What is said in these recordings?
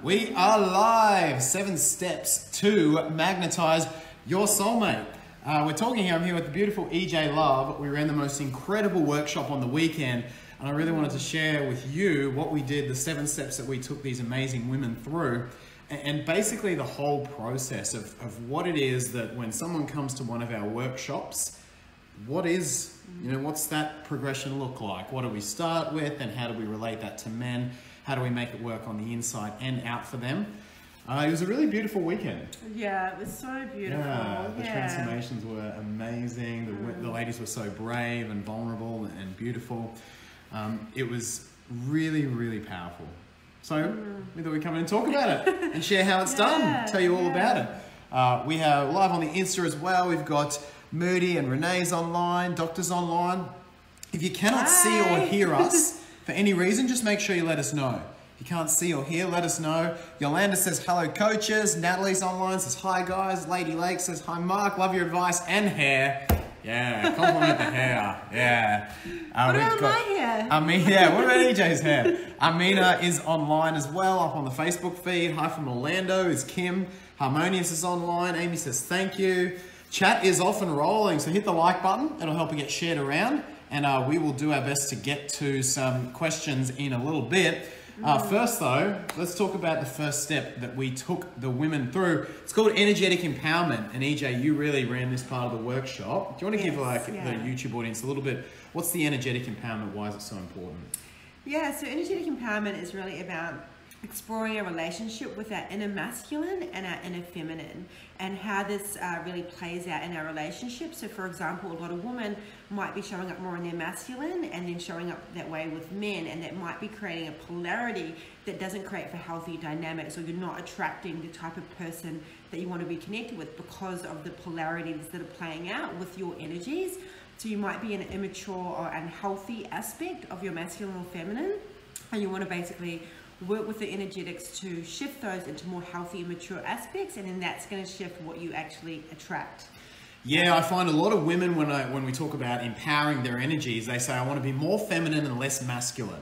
We are live. 7 steps to magnetize your soulmate. We're talking here. I'm here with the beautiful EJ Love. We ran the most incredible workshop on the weekend, and I really wanted to share with you what we did, the 7 steps that we took these amazing women through, and basically the whole process of what it is that when someone comes to one of our workshops, what's that progression look like? What do we start with, and how do we relate that to men? How do we make it work on the inside and out for them? It was a really beautiful weekend. Yeah, it was so beautiful. Yeah, the transformations were amazing. The ladies were so brave and vulnerable and beautiful. It was really, really powerful. So we thought we'd come in and talk about it and share how it's done, tell you all about it. We have live on the Insta as well. We've got Moody and Renee's online, Doctor's online. If you cannot see or hear us for any reason, just make sure you let us know. If you can't see or hear, let us know. Yolanda says, hello coaches. Natalie's online, says, hi guys. Lady Lake says, hi Mark, love your advice and hair. Yeah, compliment the hair. Yeah. What about my hair? What about EJ's hair? Amina is online as well, up on the Facebook feed. Hi from Orlando is Kim. Harmonious is online. Amy says, thank you. Chat is off and rolling, so hit the like button. It'll help it get shared around. And we will do our best to get to some questions in a little bit. First though, let's talk about the first step that we took the women through. It's called energetic empowerment. And EJ, you really ran this part of the workshop. Do you want to give the YouTube audience a little bit, what's the energetic empowerment? Why is it so important? Yeah, so energetic empowerment is really about exploring a relationship with our inner masculine and our inner feminine, and how this really plays out in our relationship. So for example, a lot of women might be showing up more in their masculine and then showing up that way with men, and that might be creating a polarity that doesn't create for healthy dynamics, or you're not attracting the type of person that you want to be connected with because of the polarities that are playing out with your energies. So you might be in an immature or unhealthy aspect of your masculine or feminine, and you want to basically work with the energetics to shift those into more healthy, mature aspects, and then that's going to shift what you actually attract. Yeah, I find a lot of women when we talk about empowering their energies, they say, I want to be more feminine and less masculine.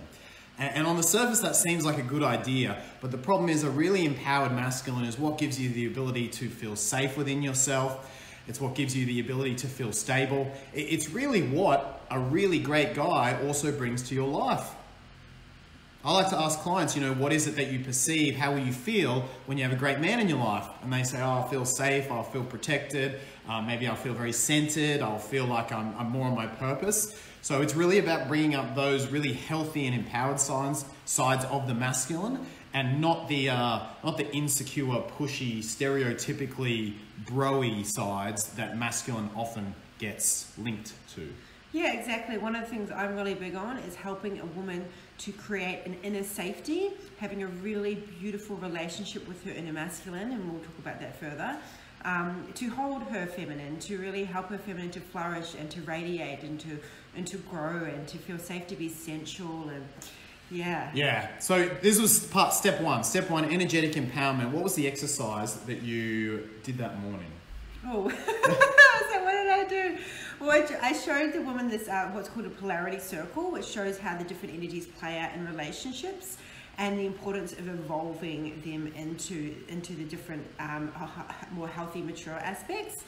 And on the surface, that seems like a good idea, but the problem is a really empowered masculine is what gives you the ability to feel safe within yourself. It's what gives you the ability to feel stable. It's really what a really great guy also brings to your life. I like to ask clients, what is it that you perceive? How will you feel when you have a great man in your life? And they say, oh, I'll feel safe, I'll feel protected, maybe I'll feel very centered, I'll feel like I'm more on my purpose. So it's really about bringing up those really healthy and empowered sides of the masculine, and not the insecure, pushy, stereotypically bro-y sides that masculine often gets linked to. Yeah, exactly. One of the things I'm really big on is helping a woman to create an inner safety, having a really beautiful relationship with her inner masculine, and we'll talk about that further, to hold her feminine, to really help her feminine to flourish and to radiate and to grow and to feel safe to be sensual. And yeah, so this was step one. Step one, energetic empowerment. What was the exercise that you did that morning? Oh, so what did I do? Well, I showed the woman this, what's called a polarity circle, which shows how the different energies play out in relationships, and the importance of evolving them into the different more healthy, mature aspects.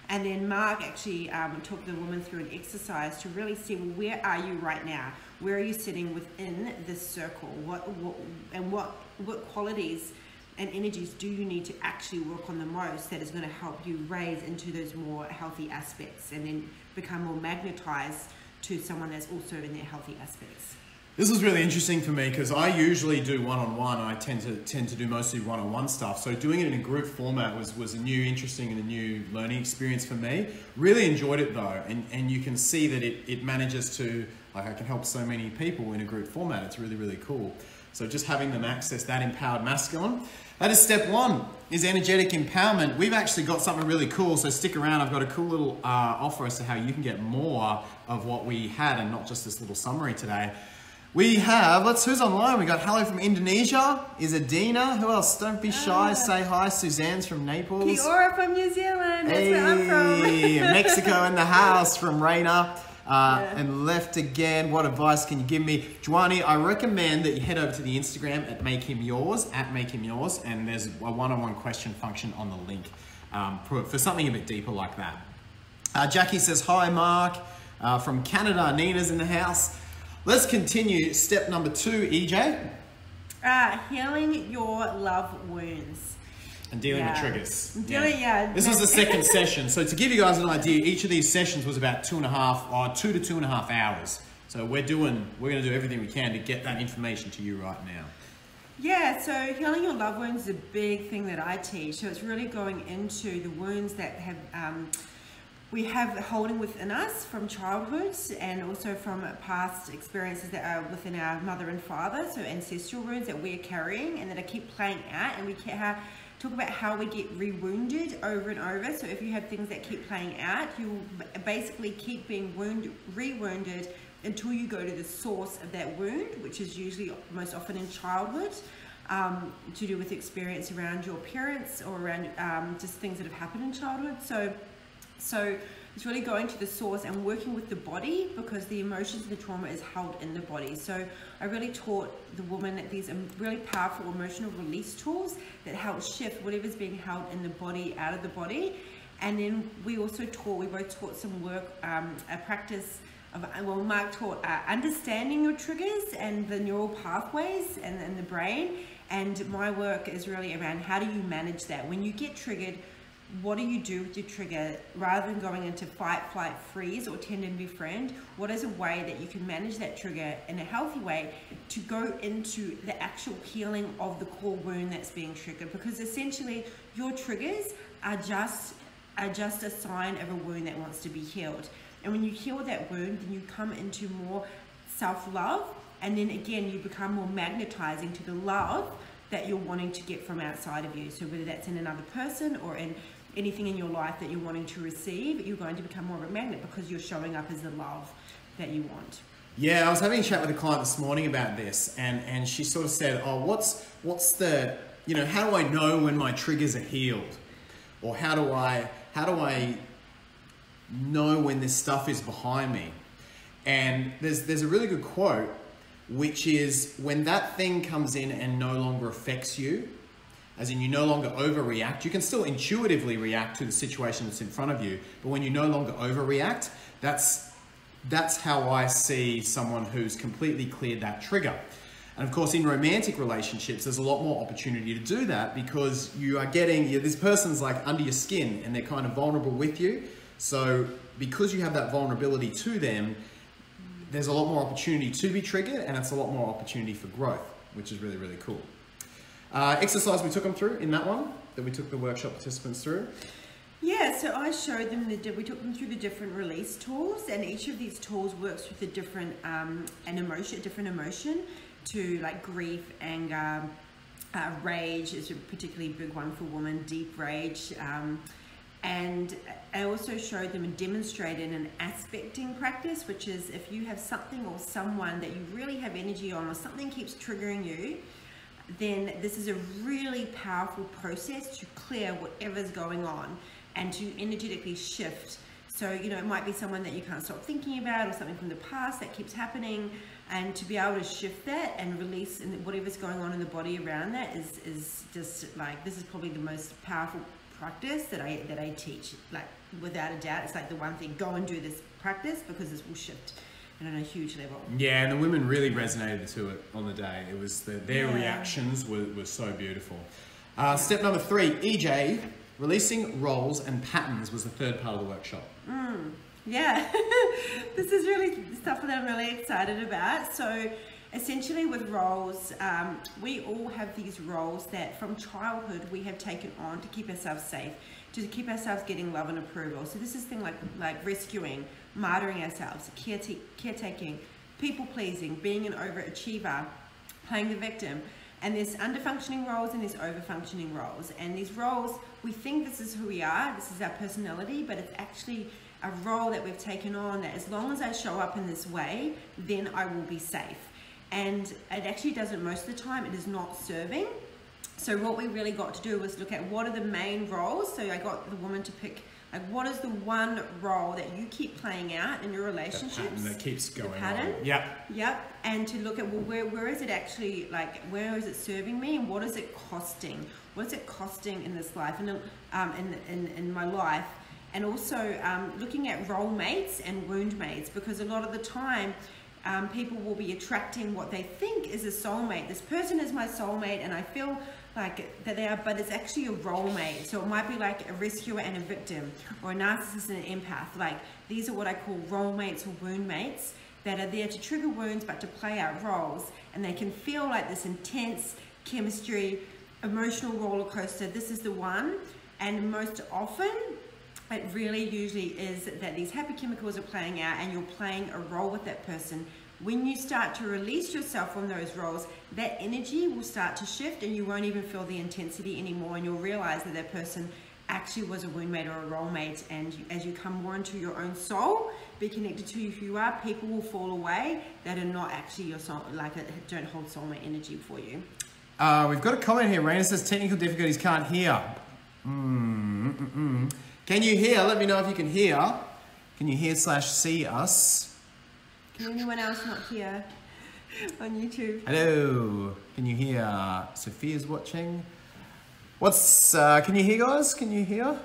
And then Mark actually took the woman through an exercise to really see, well, where are you right now? Where are you sitting within this circle? What qualities and energies do you need to actually work on the most that is going to help you raise into those more healthy aspects, and then become more magnetized to someone that's also in their healthy aspects? This was really interesting for me because I usually do one-on-one, and I tend to do mostly one-on-one stuff. So doing it in a group format was a new, interesting, and a new learning experience for me. Really enjoyed it though, and you can see that it manages to, I can help so many people in a group format. It's really, really cool. So just having them access that empowered masculine. That is step one, is energetic empowerment. We've actually got something really cool, so stick around. I've got a cool little offer as to how you can get more of what we had, and not just this little summary today. We have, who's online? We got hello from Indonesia, is Adina. Who else? Don't be shy, say hi. Suzanne's from Naples. Kiora from New Zealand, that's where I'm from. Mexico in the house from Raina. and left again. What advice can you give me? Juani, I recommend that you head over to the Instagram at Make Him Yours, and there's a one-on-one question function on the link for something a bit deeper like that. Jackie says, hi Mark, from Canada. Nina's in the house. Let's continue. Step number 2, EJ. Healing your love wounds. And dealing with triggers. This was the second session. So to give you guys an idea, each of these sessions was about 2 to 2.5 hours. So we're going to do everything we can to get that information to you right now. Yeah, so healing your love wounds is a big thing that I teach. So it's really going into the wounds that have we have holding within us from childhood and also from past experiences that are within our mother and father, so ancestral wounds that we're carrying and that are keep playing out, and we talk about how we get re-wounded over and over. So if you have things that keep playing out, you basically keep being re-wounded until you go to the source of that wound, which is usually most often in childhood, to do with experience around your parents or around just things that have happened in childhood. So it's really going to the source and working with the body, because the emotions and the trauma is held in the body. So I really taught the woman that these are really powerful emotional release tools that help shift whatever's being held in the body out of the body. And then we both taught some work, a practice of, Mark taught understanding your triggers and the neural pathways and the brain. And my work is really around how do you manage that? When you get triggered, what do you do with your trigger? Rather than going into fight, flight, freeze, or tend and befriend, what is a way that you can manage that trigger in a healthy way to go into the actual healing of the core wound that's being triggered? Because essentially your triggers are just a sign of a wound that wants to be healed. And when you heal that wound, then you come into more self-love, and then again you become more magnetizing to the love that you're wanting to get from outside of you. So whether that's in another person or in anything in your life that you're wanting to receive, you're going to become more of a magnet because you're showing up as the love that you want. Yeah, I was having a chat with a client this morning about this, and she sort of said, oh, what's the, how do I know when my triggers are healed? Or how do I know when this stuff is behind me? And there's a really good quote, which is, when that thing comes in and no longer affects you, as in you no longer overreact, you can still intuitively react to the situation that's in front of you, but when you no longer overreact, that's how I see someone who's completely cleared that trigger. And of course, in romantic relationships, there's a lot more opportunity to do that, because you are getting, this person's like under your skin and they're kind of vulnerable with you. So because you have that vulnerability to them, there's a lot more opportunity to be triggered, and it's a lot more opportunity for growth, which is really, really cool. Exercise we took them through in that one, that we took the workshop participants through. Yeah, so I showed them, we took them through the different release tools, and each of these tools works with a different different emotion, to like grief, anger, rage is a particularly big one for women, deep rage. And I also showed them and demonstrated an aspecting practice, which is if you have something or someone that you really have energy on, or something keeps triggering you, then this is a really powerful process to clear whatever's going on and to energetically shift. So, it might be someone that you can't stop thinking about, or something from the past that keeps happening, and to be able to shift that and release and whatever's going on in the body around that is just like, this is probably the most powerful practice that I teach, like without a doubt. It's like the one thing, go and do this practice, because this will shift on a huge level. Yeah, and the women really resonated to it on the day. It was their reactions were so beautiful. Step number 3, EJ, releasing roles and patterns was the third part of the workshop. Yeah, this is really stuff that I'm really excited about. So essentially with roles, we all have these roles that from childhood we have taken on to keep ourselves safe, to keep ourselves getting love and approval. So this is things like rescuing, martyring ourselves, caretaking, people pleasing, being an overachiever, playing the victim. And there's under-functioning roles and there's over-functioning roles. And these roles, we think this is who we are, this is our personality, but it's actually a role that we've taken on that as long as I show up in this way, then I will be safe. And it actually doesn't most of the time, it is not serving. So what we really got to do was look at what are the main roles. So I got the woman to pick Like, what is the one role that you keep playing out in your relationships? The pattern that keeps going the pattern. on. Yep. Yep. And to look at, well, where is it actually, like, where is it serving me, and what is it costing? What is it costing in this life and in my life? And also looking at role mates and wound mates, because a lot of the time people will be attracting what they think is a soulmate. This person is my soulmate and I feel like that they are, but it's actually a role mate. So it might be like a rescuer and a victim, or a narcissist and an empath. Like, these are what I call role mates or wound mates that are there to trigger wounds but to play out roles, and they can feel like this intense chemistry, emotional roller coaster. This is the one. And most often it really usually is that these happy chemicals are playing out and you're playing a role with that person. When you start to release yourself from those roles, that energy will start to shift and you won't even feel the intensity anymore, and you'll realize that that person actually was a wound mate or a role mate. And as you come more into your own soul, be connected to who you are, people will fall away that are not actually your soul, like don't hold soulmate energy for you. We've got a comment here. Raina says technical difficulties, can't hear. Can you hear? Let me know if you can hear. Can you hear / see us? Can anyone else not hear on YouTube? Hello. Can you hear? Sophia's watching. Can you hear, guys? Can you hear?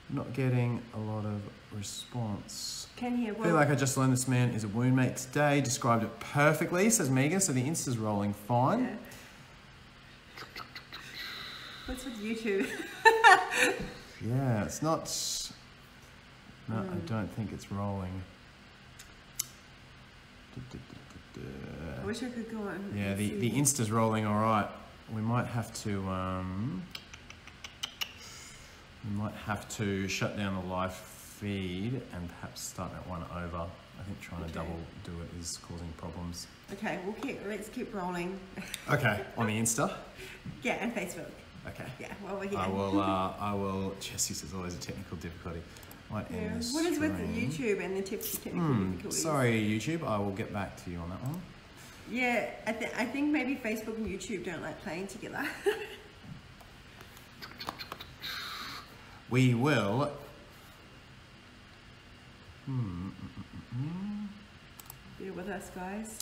Not getting a lot of response. Can hear. I feel like I just learned this man is a wound mate today. Described it perfectly, says Megan. So the Insta's rolling fine. Yeah. What's with YouTube? Yeah, it's not. No, I don't think it's rolling. I wish I could go on. Yeah, the Insta's rolling all right. We might have to shut down the live feed and perhaps start that one over. I think trying to double do it is causing problems. Okay, let's keep rolling. Okay, on the Insta? Yeah, and Facebook. Okay. Yeah, while we're here. I will, Jesse says always a technical difficulty. Might end this What is with stream. YouTube and the technical difficulties? Sorry, YouTube. I will get back to you on that one. Yeah, I think maybe Facebook and YouTube don't like playing together. We will. Bear with us, guys.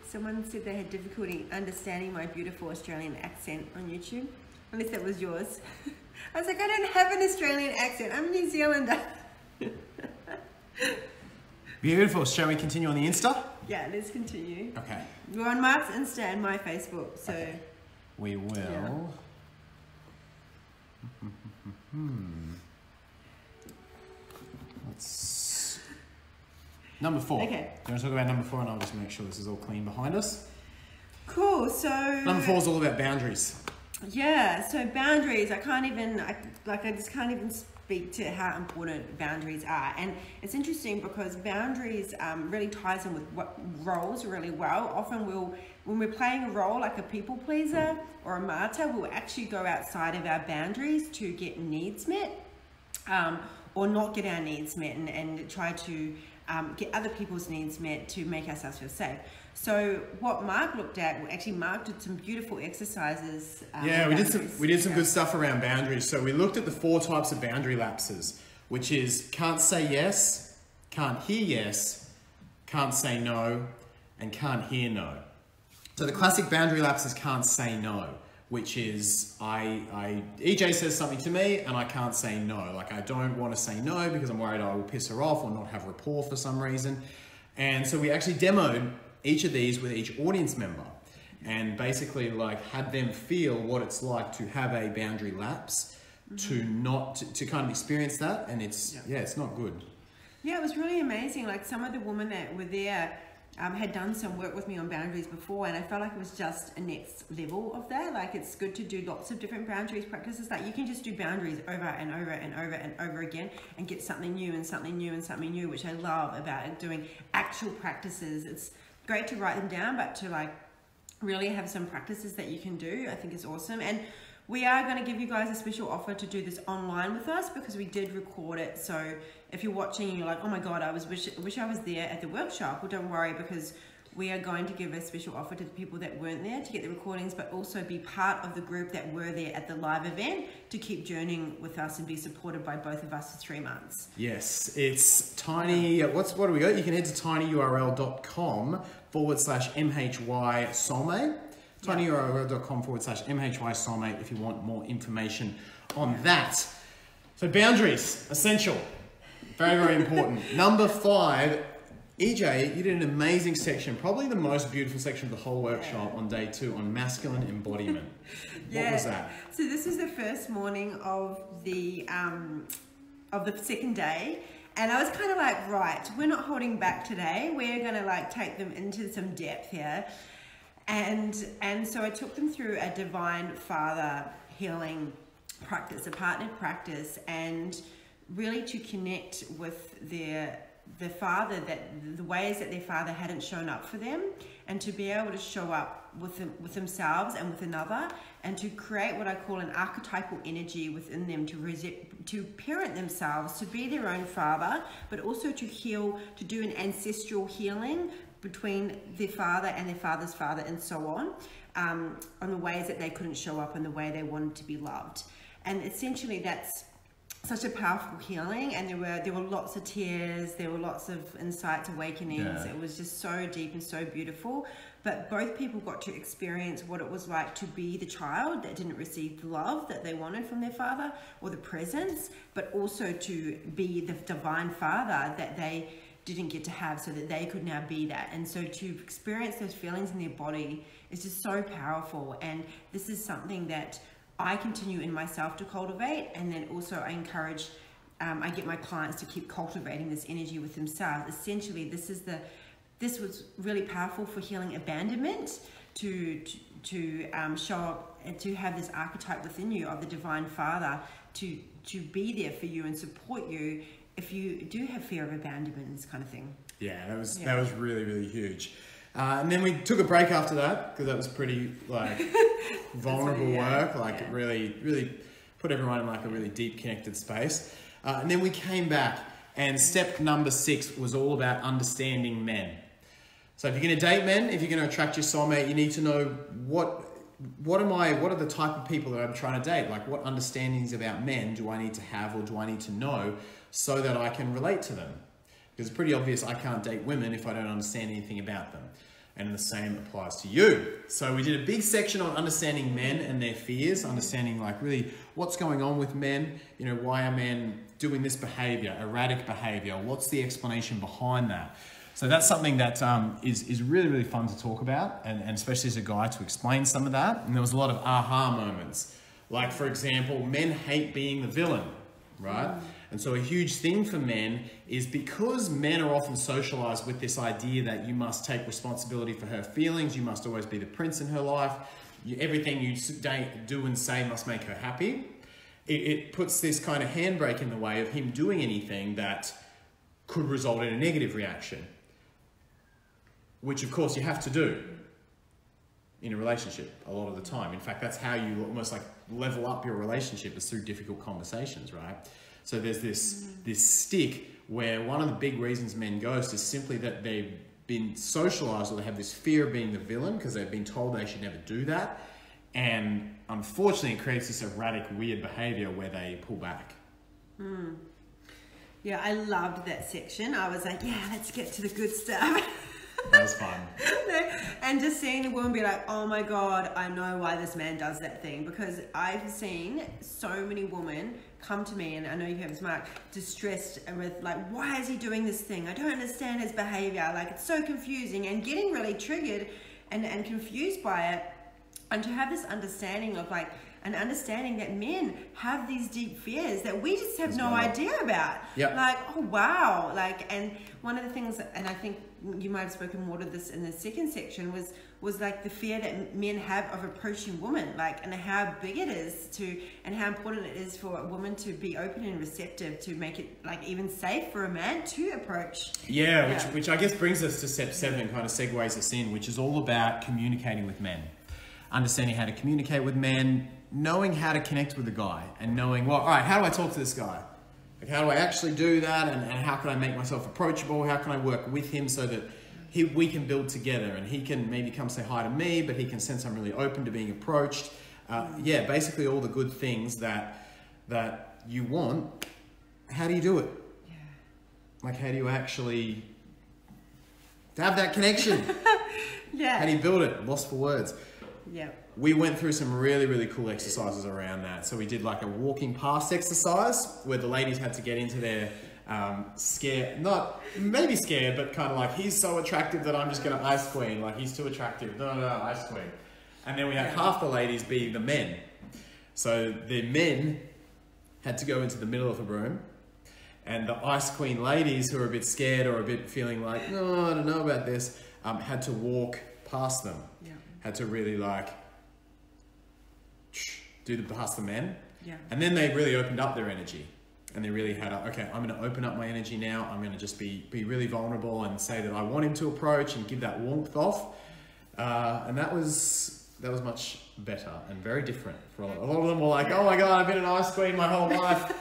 Someone said they had difficulty understanding my beautiful Australian accent on YouTube. Unless that was yours. I was like, I don't have an Australian accent. I'm New Zealander. Beautiful. Shall we continue on the Insta? Yeah, let's continue. Okay. We're on Mark's Insta and my Facebook, so... Okay. We will... Yeah. Let's... Number 4. Okay. Do you want to talk about number 4, and I'll just make sure this is all clean behind us? Cool, so... Number 4 is all about boundaries. Yeah, so boundaries, I just can't even speak to how important boundaries are. And it's interesting because boundaries really ties in with what roles really well. Often when we're playing a role like a people pleaser or a martyr, we'll actually go outside of our boundaries to get needs met, or not get our needs met, and try to get other people's needs met to make ourselves feel safe. So what Mark looked at, actually Mark did some beautiful exercises. Yeah, we did some good stuff around boundaries. So we looked at the 4 types of boundary lapses, which is can't say yes, can't hear yes, can't say no, and can't hear no. So the classic boundary lapse is can't say no, which is EJ says something to me and I can't say no. Like, I don't want to say no because I'm worried I will piss her off or not have rapport for some reason. And so we actually demoed each of these with each audience member and basically like had them feel what it's like to have a boundary lapse, to kind of experience that. And it's not good. Yeah, it was really amazing. Like, some of the women that were there had done some work with me on boundaries before, and I felt like it was just a next level of that. Like, it's good to do lots of different boundaries practices. Like, you can just do boundaries over and over and over and over again and get something new and something new and something new, which I love about doing actual practices. It's great to write them down, but to like really have some practices that you can do, I think is awesome. And we are going to give you guys a special offer to do this online with us because we did record it. So if you're watching and you're like, oh my God, I wish I was there at the workshop, well, don't worry, because we are going to give a special offer to the people that weren't there to get the recordings, but also be part of the group that were there at the live event to keep journeying with us and be supported by both of us for 3 months. Yes, it's tiny. What do we got? You can head to tinyurl.com/MHY Soulmate. tinyurl.com/MHY Soulmate if you want more information on that. So boundaries, essential. Very, very important. Number 5, EJ, you did an amazing section, probably the most beautiful section of the whole workshop on day 2 on masculine embodiment. What was that? So this was the first morning of the second day. And I was kind of like, right, we're not holding back today. We're going to like take them into some depth here. And so I took them through a divine father healing practice, a partnered practice, and really to connect with the father, that the ways that their father hadn't shown up for them, and to be able to show up with themselves and with another, and to create what I call an archetypal energy within them to parent themselves, to be their own father, but also to heal, to do an ancestral healing between their father and their father's father, and so on the ways that they couldn't show up and the way they wanted to be loved. And essentially that's such a powerful healing, and there were lots of tears, there were lots of insights, awakenings. Yeah. It was just so deep and so beautiful. But both people got to experience what it was like to be the child that didn't receive the love that they wanted from their father, or the presence, but also to be the divine father that they didn't get to have, so that they could now be that. And so to experience those feelings in their body is just so powerful. And this is something that I continue in myself to cultivate, and then also I encourage, I get my clients to keep cultivating this energy with themselves. Essentially, this was really powerful for healing abandonment, to show up and to have this archetype within you of the divine father to be there for you and support you if you do have fear of abandonment and this kind of thing. Yeah, that was really, really huge. And then we took a break after that, because that was pretty like vulnerable work. Like it really, really put everyone in like a really deep connected space. And then we came back, and step number 6 was all about understanding men. So if you're going to date men, if you're going to attract your soulmate, you need to know what are the type of people that I'm trying to date? Like, what understandings about men do I need to have, or do I need to know, so that I can relate to them? Because it's pretty obvious I can't date women if I don't understand anything about them. And the same applies to you. So we did a big section on understanding men and their fears, understanding like really what's going on with men. You know, why are men doing this behavior, erratic behavior? What's the explanation behind that? So that's something that is really, really fun to talk about, and especially as a guy, to explain some of that. And there was a lot of aha moments. Like, for example, men hate being the villain, right? And so a huge thing for men is, because men are often socialized with this idea that you must take responsibility for her feelings, you must always be the prince in her life, everything you do and say must make her happy. It puts this kind of handbrake in the way of him doing anything that could result in a negative reaction, which of course you have to do in a relationship a lot of the time. In fact, that's how you almost like level up your relationship, is through difficult conversations, right? So there's this stick where one of the big reasons men ghost is simply that they've been socialized, or they have this fear of being the villain because they've been told they should never do that. And unfortunately, it creates this erratic, weird behavior where they pull back. Yeah, I loved that section. I was like, yeah, let's get to the good stuff. That was fun. And just seeing the woman be like, oh my God, I know why this man does that thing. Because I've seen so many women come to me, and I know you have, Mark, distressed with like, why is he doing this thing? I don't understand his behavior. Like, it's so confusing, and getting really triggered and confused by it. And to have this understanding of like, an understanding that men have these deep fears that we just have no idea about. Yep. Like, oh wow. Like, and one of the things, and I think you might have spoken more to this in the second section, was like the fear that men have of approaching women, like, and how big it is and how important it is for a woman to be open and receptive, to make it like even safe for a man to approach. Yeah. Which I guess brings us to step 7, kind of segues us in, which is all about communicating with men. Understanding how to communicate with men, knowing how to connect with a guy, and knowing, well, all right, how do I talk to this guy? Like, how do I actually do that? And how can I make myself approachable? How can I work with him so that we can build together, and he can maybe come say hi to me, but he can sense I'm really open to being approached. Yeah, basically all the good things that you want. How do you do it? Yeah. Like, how do you actually have that connection? Yeah. How do you build it? Lost for words. Yeah. We went through some really, really cool exercises around that. So we did like a walking past exercise where the ladies had to get into their scared, not maybe scared, but kind of like, he's so attractive that I'm just going to ice queen. Like, he's too attractive. No, ice queen. And then we had half the ladies be the men. So the men had to go into the middle of the room, and the ice queen ladies, who are a bit scared or a bit feeling like, no, I don't know about this, had to walk past them. Yeah. Had to really like do the past the men. Yeah. And then they really opened up their energy, and they really had okay, I'm going to open up my energy now. I'm going to just be really vulnerable and say that I want him to approach and give that warmth off. And that was much better and very different for a lot of them. Were like, oh my God, I've been an ice queen my whole life.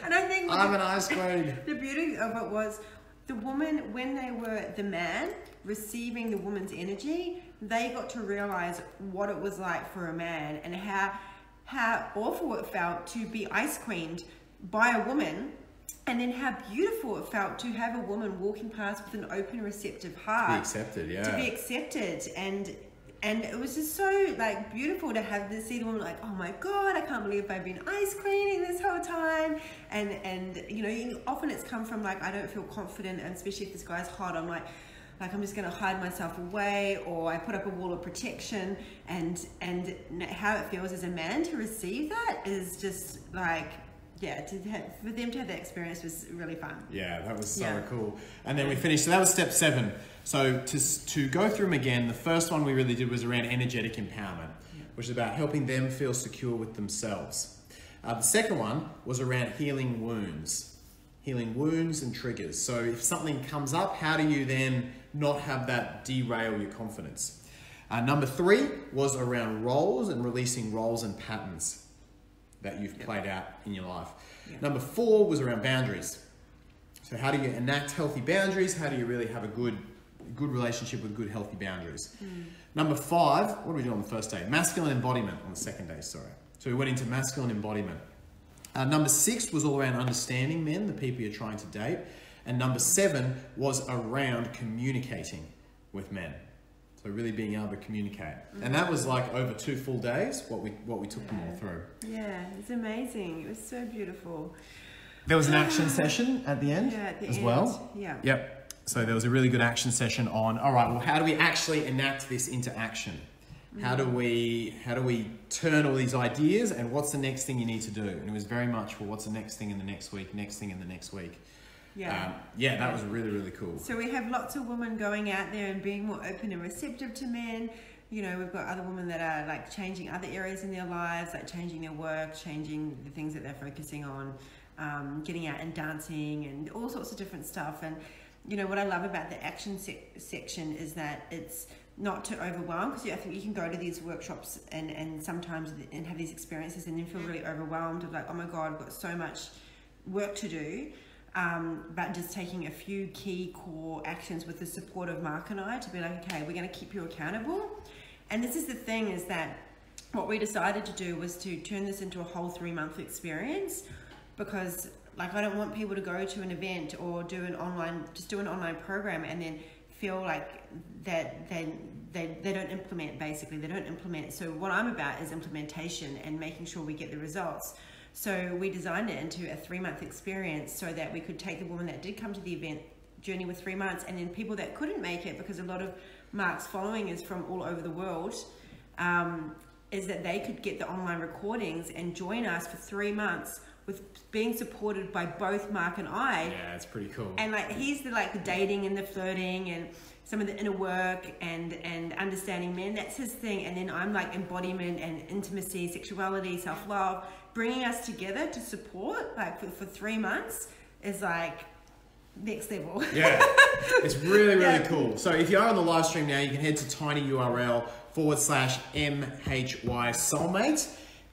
And I think I'm an ice queen. The beauty of it was the woman, when they were the man receiving the woman's energy, they got to realize what it was like for a man, and how awful it felt to be ice queened by a woman, and then how beautiful it felt to have a woman walking past with an open, receptive heart. To be accepted, yeah. To be accepted, and it was just so like beautiful to see the woman like, oh my God, I can't believe I've been ice queening this whole time. And you know, often it's come from like, I don't feel confident, and especially if this guy's hot, I'm like I'm just going to hide myself away, or I put up a wall of protection. And how it feels as a man to receive that is just like, yeah, for them to have that experience was really fun. Yeah, that was so cool. And then we finished, so that was step 7. So to go through them again, the first one we really did was around energetic empowerment, which is about helping them feel secure with themselves. The second one was around healing wounds and triggers. So if something comes up, how do you then not have that derail your confidence? Number 3 was around roles and releasing roles and patterns that you've played out in your life. Number 4 was around boundaries. So how do you enact healthy boundaries? How do you really have a good relationship with good, healthy boundaries? Number 5, what did we do on the first day? Masculine embodiment on the second day, sorry. So we went into masculine embodiment. Number 6 was all around understanding men, the people you're trying to date. And number 7 was around communicating with men. So really being able to communicate. And that was like over 2 full days, what we took them all through. Yeah, it's amazing. It was so beautiful. There was an action session at the end well. Yeah. Yep. So there was a really good action session on, all right, well, how do we actually enact this into action? How do we turn all these ideas, and what's the next thing you need to do? And it was very much, well, what's the next thing in the next week, next thing in the next week. Yeah. That was really, really cool. So we have lots of women going out there and being more open and receptive to men. You know, we've got other women that are like changing other areas in their lives, like changing their work, changing the things that they're focusing on, getting out and dancing and all sorts of different stuff. And, you know, what I love about the action section is that it's not to overwhelm, because I think you can go to these workshops and sometimes and have these experiences and then feel really overwhelmed of like, oh my God, I've got so much work to do. But just taking a few key core actions with the support of Mark and I to be like, okay, we're going to keep you accountable. And this is the thing, is that what we decided to do was to turn this into a whole 3-month experience, because like I don't want people to go to an event or do an online program and then feel like that they don't implement, basically. They don't implement. So what I'm about is implementation and making sure we get the results. So we designed it into a 3-month experience so that we could take the woman that did come to the event journey with 3 months, and then people that couldn't make it, because a lot of Mark's following is from all over the world, is that they could get the online recordings and join us for 3 months with being supported by both Mark and I. Yeah, it's pretty cool. And like he's the dating and the flirting and some of the inner work and understanding men, that's his thing. And then I'm like embodiment and intimacy, sexuality, self-love. Bringing us together to support like for 3 months is like next level. Yeah, it's really, really cool. So if you are on the live stream now, you can head to tinyurl/MHY Soulmate.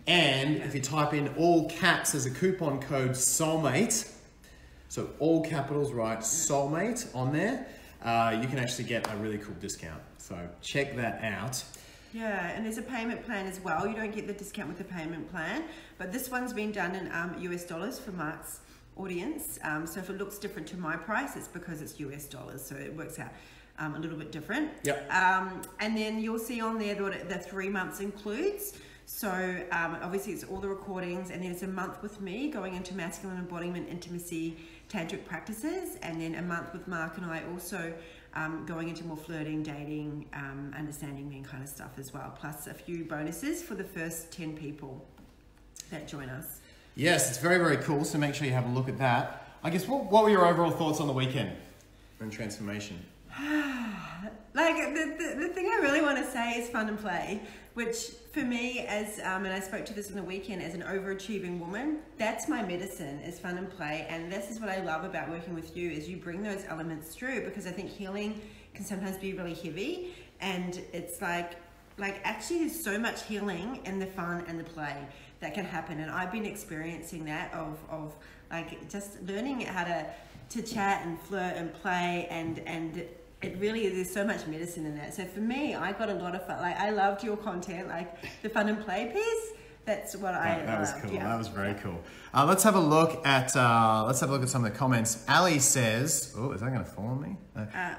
And if you type in all caps as a coupon code Soulmate, so all capitals, right, Soulmate on there, you can actually get a really cool discount. So check that out. Yeah, and there's a payment plan as well. You don't get the discount with the payment plan, but this one's been done in US dollars for Mark's audience. So if it looks different to my price, it's because it's US dollars. So it works out a little bit different. Yep. And then you'll see on there what the 3 months includes. So obviously it's all the recordings, and then it's a month with me going into masculine embodiment, intimacy, tantric practices, and then a month with Mark and I also going into more flirting, dating, understanding men kind of stuff as well, plus a few bonuses for the first 10 people that join us. Yes, it's very, very cool. So make sure you have a look at that. I guess, what were your overall thoughts on the weekend and transformation? Like the thing I really want to say is fun and play, which for me, as and I spoke to this on the weekend, as an overachieving woman, that's my medicine, is fun and play. And this is what I love about working with you, is you bring those elements through, because I think healing can sometimes be really heavy, and it's like actually there's so much healing in the fun and the play that can happen. And I've been experiencing that of like just learning how to chat and flirt and play, and it really is, there's so much medicine in that. So for me, I got a lot of fun. Like, I loved your content, like the fun and play piece. That's what I That was loved. cool. Yeah. That was very cool. Let's have a look at some of the comments. Ali says, "Oh, is that going to fall on me?"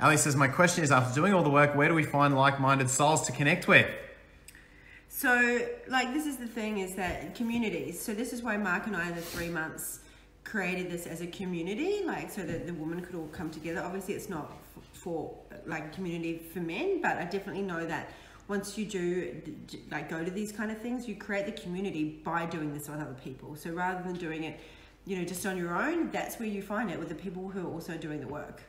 Ali says, "My question is, after doing all the work, where do we find like-minded souls to connect with?" So, like, this is the thing, is that communities. So this is why Mark and I, in the 3 months, created this as a community, like, so that the women could all come together. Obviously, it's not for like community for men, but I definitely know that once you do like go to these kind of things, you create the community by doing this with other people. So rather than doing it, just on your own, that's where you find it, with the people who are also doing the work.